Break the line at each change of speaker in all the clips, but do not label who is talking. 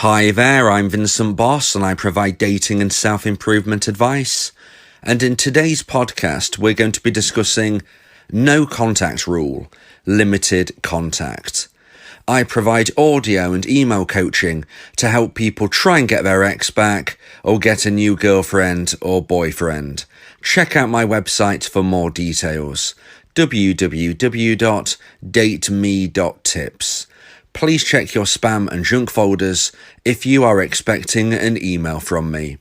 Hi there, I'm Vincent Boss and I provide dating and self-improvement advice. And in today's podcast, we're going to be discussing no contact rule, limited contact. I provide audio and email coaching to help people try and get their ex back or get a new girlfriend or boyfriend. Check out my website for more details, www.dateme.tips. Please check your spam and junk folders if you are expecting an email from me.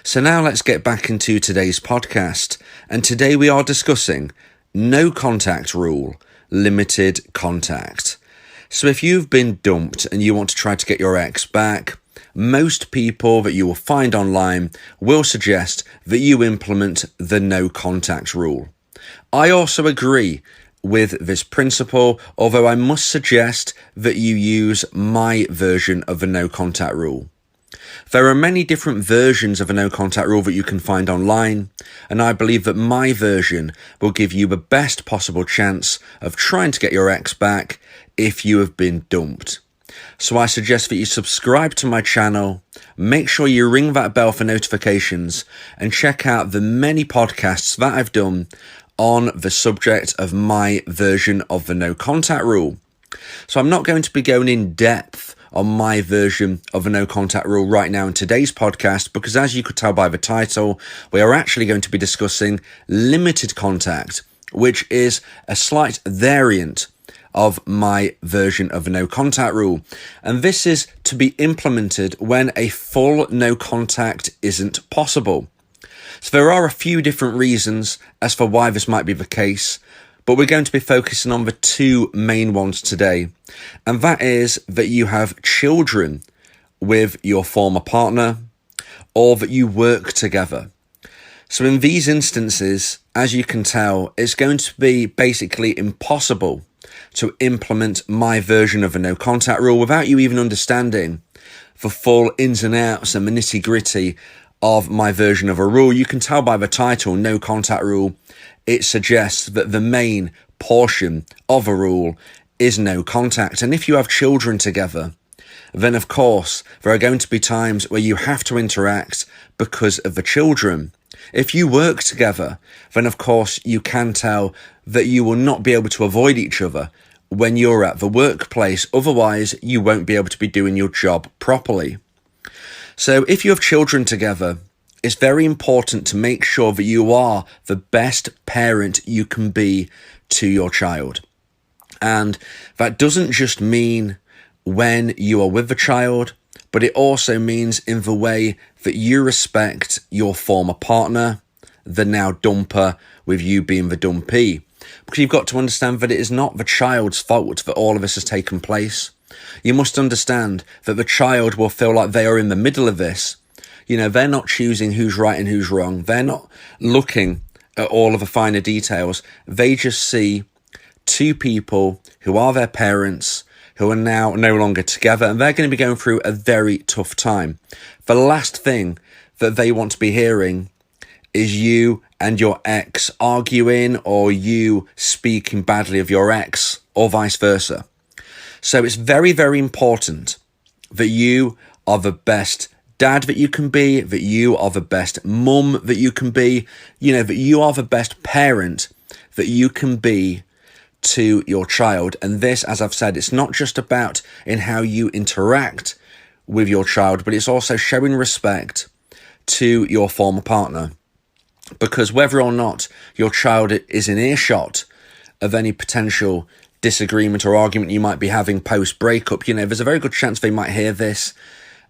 So now let's get back into today's podcast. And today we are discussing no contact rule, limited contact. So if you've been dumped and you want to try to get your ex back, most people that you will find online will suggest that you implement the no contact rule. I also agree with this principle, although I must suggest that you use my version of the no contact rule. There are many different versions of a no contact rule that you can find online, and I believe that my version will give you the best possible chance of trying to get your ex back if you have been dumped. So I suggest that you subscribe to my channel, make sure you ring that bell for notifications, and check out the many podcasts that I've done on the subject of my version of the no contact rule. So I'm not going to be going in depth on my version of the no contact rule right now in today's podcast, because as you could tell by the title, we are actually going to be discussing limited contact, which is a slight variant of my version of the no contact rule. And this is to be implemented when a full no contact isn't possible. So there are a few different reasons as for why this might be the case, but we're going to be focusing on the two main ones today. And that is that you have children with your former partner or that you work together. So in these instances, as you can tell, it's going to be basically impossible to implement my version of a no contact rule without you even understanding the full ins and outs and the nitty gritty of my version of a rule. You can tell by the title, no contact rule, it suggests that the main portion of a rule is no contact. And if you have children together, then of course, there are going to be times where you have to interact because of the children. If you work together, then of course you can tell that you will not be able to avoid each other when you're at the workplace. Otherwise, you won't be able to be doing your job properly. So if you have children together, it's very important to make sure that you are the best parent you can be to your child. And that doesn't just mean when you are with the child, but it also means in the way that you respect your former partner, the now dumper, with you being the dumpee. Because you've got to understand that it is not the child's fault that all of this has taken place. You must understand that the child will feel like they are in the middle of this. You know, they're not choosing who's right and who's wrong. They're not looking at all of the finer details. They just see two people who are their parents, who are now no longer together, and they're going to be going through a very tough time. The last thing that they want to be hearing is you and your ex arguing or you speaking badly of your ex or vice versa. So it's very, very important that you are the best dad that you can be, that you are the best mum that you can be, that you are the best parent that you can be to your child. And this, as I've said, it's not just about in how you interact with your child, but it's also showing respect to your former partner. Because whether or not your child is in earshot of any potential disagreement or argument you might be having post-breakup, there's a very good chance they might hear this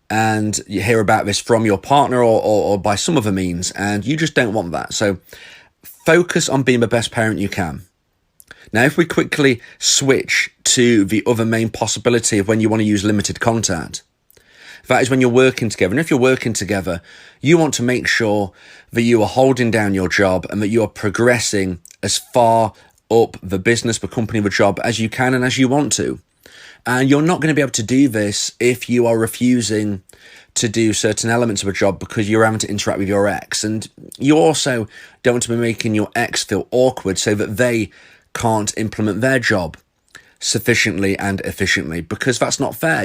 and you hear about this from your partner or by some other means, and you just don't want that. So focus on being the best parent you can. Now, if we quickly switch to the other main possibility of when you want to use limited contact, that is when you're working together. And if you're working together, you want to make sure that you are holding down your job and that you are progressing as far up the business, the company, the job as you can and as you want to. And you're not going to be able to do this if you are refusing to do certain elements of a job because you're having to interact with your ex. And you also don't want to be making your ex feel awkward so that they can't implement their job sufficiently and efficiently, because that's not fair.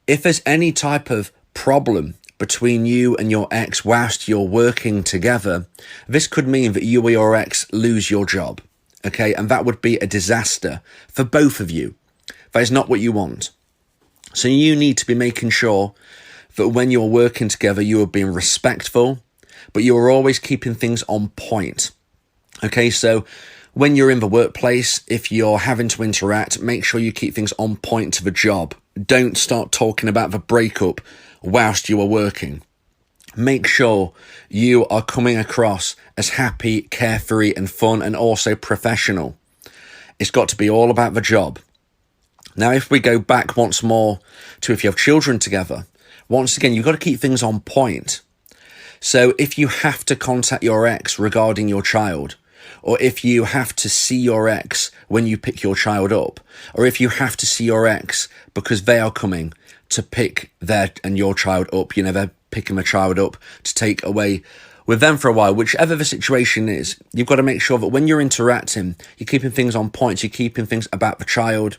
If there's any type of problem between you and your ex whilst you're working together, this could mean that you or your ex lose your job. Okay, and that would be a disaster for both of you. That is not what you want. So you need to be making sure that when you're working together, you are being respectful, but you are always keeping things on point. Okay, so when you're in the workplace, if you're having to interact, make sure you keep things on point to the job. Don't start talking about the breakup whilst you are working. Make sure you are coming across as happy, carefree and fun, and also professional. It's got to be all about the job. Now, if we go back once more to if you have children together, once again, you've got to keep things on point. So if you have to contact your ex regarding your child, or if you have to see your ex when you pick your child up, or if you have to see your ex because they are coming to pick their and your child up, they're picking the child up to take away with them for a while, whichever the situation is, you've got to make sure that when you're interacting, you're keeping things on point, you're keeping things about the child.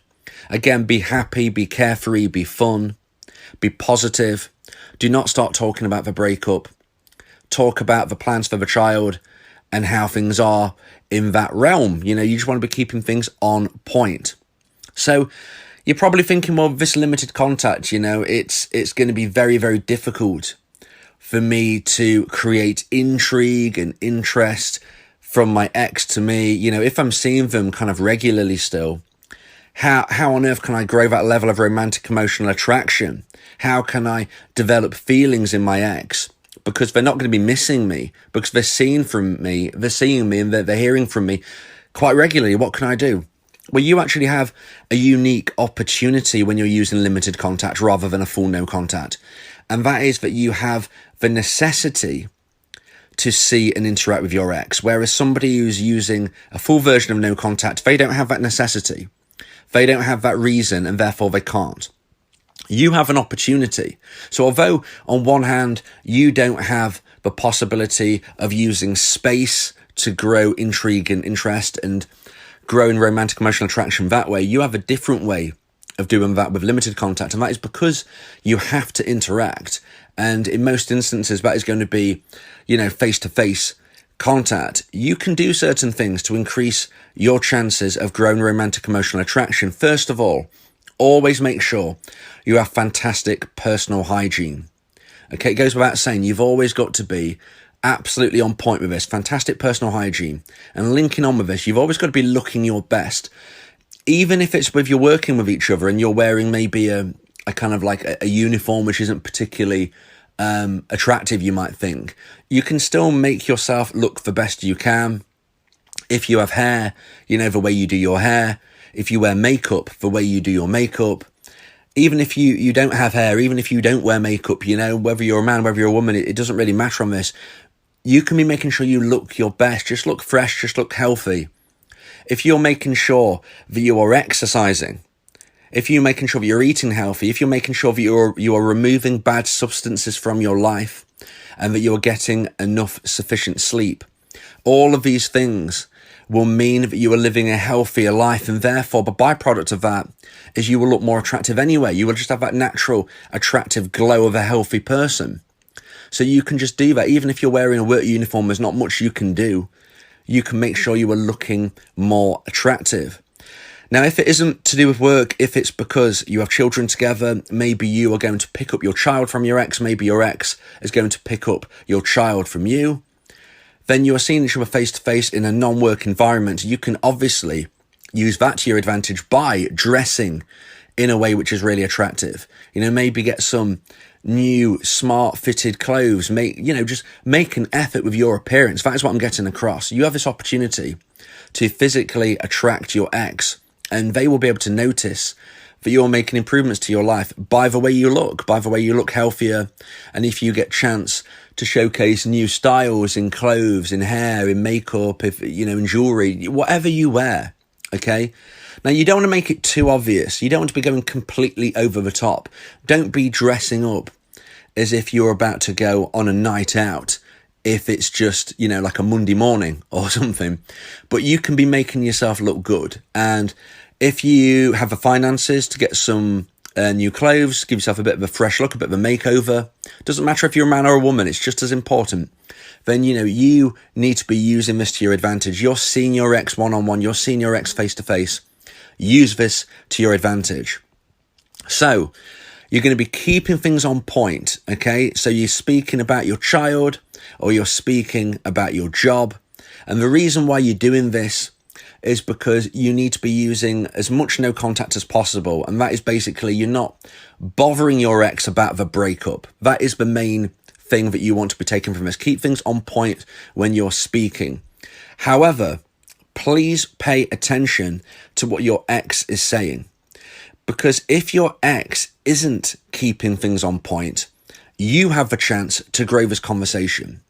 Again, be happy, be carefree, be fun, be positive. Do not start talking about the breakup. Talk about the plans for the child and how things are in that realm. You just want to be keeping things on point. So you're probably thinking, well, this limited contact, it's going to be very, very difficult for me to create intrigue and interest from my ex to me. If I'm seeing them kind of regularly still, how on earth can I grow that level of romantic emotional attraction? How can I develop feelings in my ex? Because they're not going to be missing me, because they're seeing me, and they're hearing from me quite regularly. What can I do? Well, you actually have a unique opportunity when you're using limited contact rather than a full no contact. And that is that you have the necessity to see and interact with your ex. Whereas somebody who's using a full version of no contact, they don't have that necessity. They don't have that reason, and therefore they can't. You have an opportunity. So although on one hand, you don't have the possibility of using space to grow intrigue and interest and grow in romantic emotional attraction that way, you have a different way of doing that with limited contact. And that is because you have to interact. And in most instances, that is going to be, face-to-face contact. You can do certain things to increase your chances of growing romantic emotional attraction. First of all, always make sure you have fantastic personal hygiene. Okay, it goes without saying, you've always got to be absolutely on point with this. Fantastic personal hygiene. And linking on with this, you've always got to be looking your best. Even if it's with you're working with each other and you're wearing maybe a kind of like a uniform which isn't particularly attractive, you might think, you can still make yourself look the best you can. If you have hair, the way you do your hair. If you wear makeup, the way you do your makeup. Even if you don't have hair, even if you don't wear makeup, whether you're a man, whether you're a woman, it doesn't really matter on this. You can be making sure you look your best, just look fresh, just look healthy. If you're making sure that you are exercising, if you're making sure that you're eating healthy, if you're making sure that you are removing bad substances from your life and that you're getting enough sufficient sleep, all of these things will mean that you are living a healthier life, and therefore the byproduct of that is you will look more attractive anyway. You will just have that natural attractive glow of a healthy person. So you can just do that. Even if you're wearing a work uniform, there's not much you can do. You can make sure you are looking more attractive. Now, if it isn't to do with work, if it's because you have children together, maybe you are going to pick up your child from your ex, maybe your ex is going to pick up your child from you, then you are seeing each other face to face in a non-work environment. You can obviously use that to your advantage by dressing in a way which is really attractive. Maybe get some new smart fitted clothes, just make an effort with your appearance. That is what I'm getting across. You have this opportunity to physically attract your ex, and they will be able to notice that you're making improvements to your life by the way you look healthier. And if you get chance to showcase new styles in clothes, in hair, in makeup, in jewelry, whatever you wear, okay? Now, you don't want to make it too obvious. You don't want to be going completely over the top. Don't be dressing up as if you're about to go on a night out, if it's just, like a Monday morning or something. But you can be making yourself look good. And if you have the finances to get some new clothes, give yourself a bit of a fresh look, a bit of a makeover. Doesn't matter if you're a man or a woman, it's just as important. Then, you need to be using this to your advantage. You're seeing your ex one-on-one, you're seeing your ex face-to-face. Use this to your advantage. So, you're going to be keeping things on point, okay? So you're speaking about your child, or you're speaking about your job. And the reason why you're doing this is because you need to be using as much no contact as possible. And that is basically, you're not bothering your ex about the breakup. That is the main thing that you want to be taking from this. Keep things on point when you're speaking. However, please pay attention to what your ex is saying. Because if your ex isn't keeping things on point, you have the chance to grow this conversation.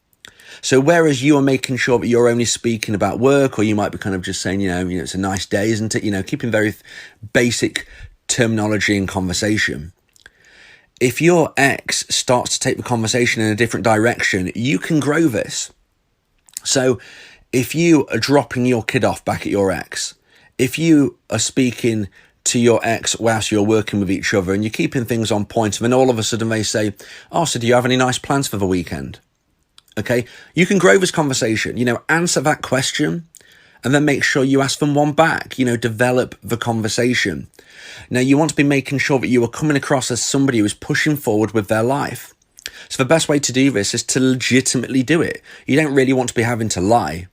So whereas you are making sure that you're only speaking about work, or you might be kind of just saying, it's a nice day, isn't it? Keeping very basic terminology and conversation. If your ex starts to take the conversation in a different direction, you can grow this. So if you are dropping your kid off back at your ex, if you are speaking to your ex whilst you're working with each other and you're keeping things on point, and then all of a sudden they say, oh, so do you have any nice plans for the weekend? Okay, you can grow this conversation, answer that question, and then make sure you ask them one back, develop the conversation. Now, you want to be making sure that you are coming across as somebody who is pushing forward with their life. So the best way to do this is to legitimately do it. You don't really want to be having to lie.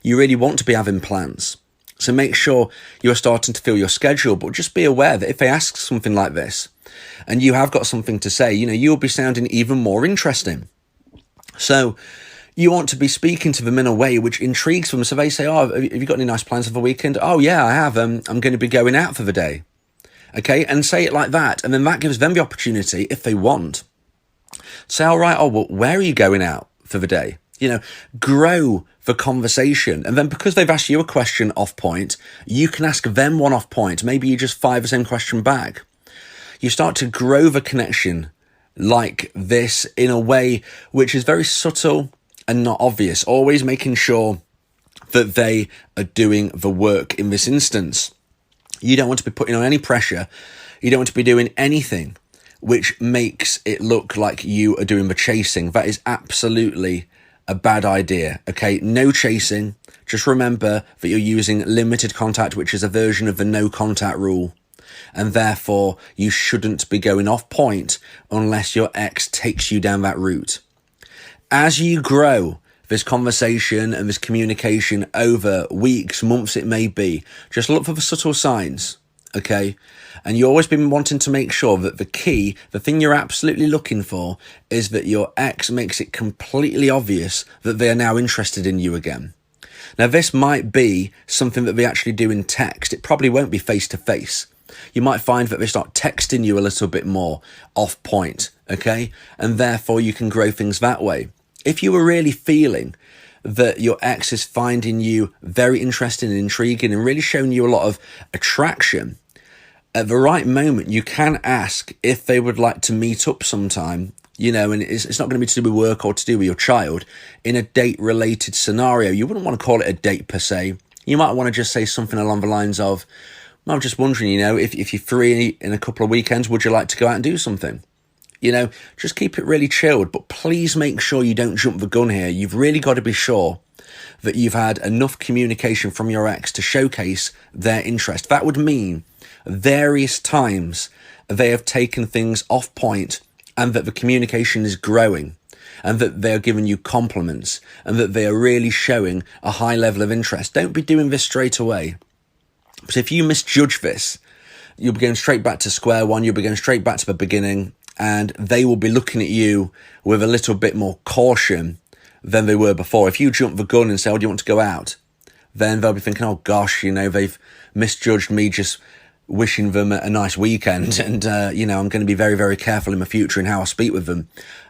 You really want to be having plans. So make sure you are starting to fill your schedule, but just be aware that if they ask something like this and you have got something to say, you'll be sounding even more interesting. So you want to be speaking to them in a way which intrigues them. So they say, oh, have you got any nice plans for the weekend? Oh, yeah, I have. I'm going to be going out for the day. Okay, and say it like that. And then that gives them the opportunity, if they want, say, all right, well, where are you going out for the day? Grow the conversation. And then because they've asked you a question off point, you can ask them one off point. Maybe you just fire the same question back. You start to grow the connection like this in a way which is very subtle and not obvious, always making sure that they are doing the work in this instance. You don't want to be putting on any pressure. You don't want to be doing anything which makes it look like you are doing the chasing. That is absolutely a bad idea. Okay, no chasing. Just remember that you're using limited contact, which is a version of the no contact rule. And therefore, you shouldn't be going off point unless your ex takes you down that route. As you grow this conversation and this communication over weeks, months it may be, just look for the subtle signs, okay? And you've always been wanting to make sure that the thing you're absolutely looking for, is that your ex makes it completely obvious that they are now interested in you again. Now, this might be something that they actually do in text. It probably won't be face-to-face. You might find that they start texting you a little bit more off point, okay? And therefore you can grow things that way. If you were really feeling that your ex is finding you very interesting and intriguing and really showing you a lot of attraction, at the right moment, you can ask if they would like to meet up sometime, and it's not going to be to do with work or to do with your child, in a date-related scenario. You wouldn't want to call it a date per se. You might want to just say something along the lines of, I'm just wondering, if you're free in a couple of weekends, would you like to go out and do something? Just keep it really chilled, but please make sure you don't jump the gun here. You've really got to be sure that you've had enough communication from your ex to showcase their interest. That would mean various times they have taken things off point and that the communication is growing and that they are giving you compliments and that they are really showing a high level of interest. Don't be doing this straight away. But if you misjudge this, you'll be going straight back to square one. You'll be going straight back to the beginning, and they will be looking at you with a little bit more caution than they were before. If you jump the gun and say, oh, do you want to go out? Then they'll be thinking, oh gosh, they've misjudged me just wishing them a nice weekend. And, I'm going to be very, very careful in the future in how I speak with them.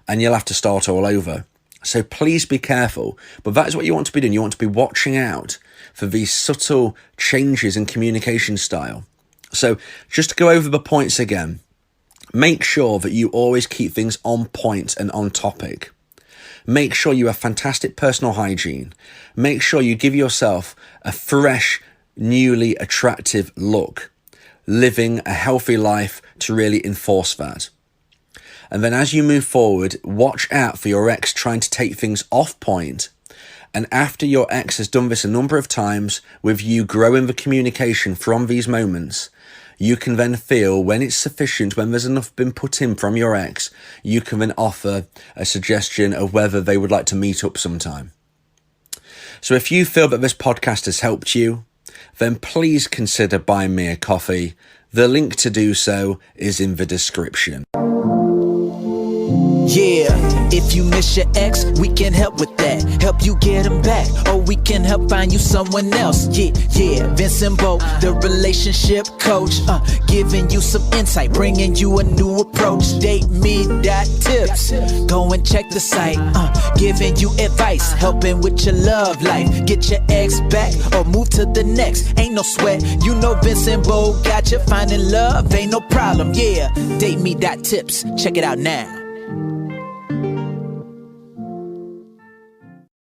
And you'll have to start all over. So please be careful. But that is what you want to be doing. You want to be watching out for these subtle changes in communication style. So just to go over the points again, make sure that you always keep things on point and on topic. Make sure you have fantastic personal hygiene. Make sure you give yourself a fresh, newly attractive look. living a healthy life to really enforce that. And then as you move forward, watch out for your ex trying to take things off point. And after your ex has done this a number of times, with you growing the communication from these moments, you can then feel when it's sufficient, when there's enough been put in from your ex, you can then offer a suggestion of whether they would like to meet up sometime. So if you feel that this podcast has helped you, then please consider buying me a coffee. The link to do so is in the description.
Yeah, if you miss your ex, we can help with that. Help you get him back, or we can help find you someone else. Yeah, Vincent Bow, the relationship coach, giving you some insight, bringing you a new approach. DateMe.tips, go and check the site, giving you advice, helping with your love life. Get your ex back, or move to the next. Ain't no sweat, you know Vincent Bow got you. Finding love ain't no problem. Yeah, DateMe.tips, check it out now.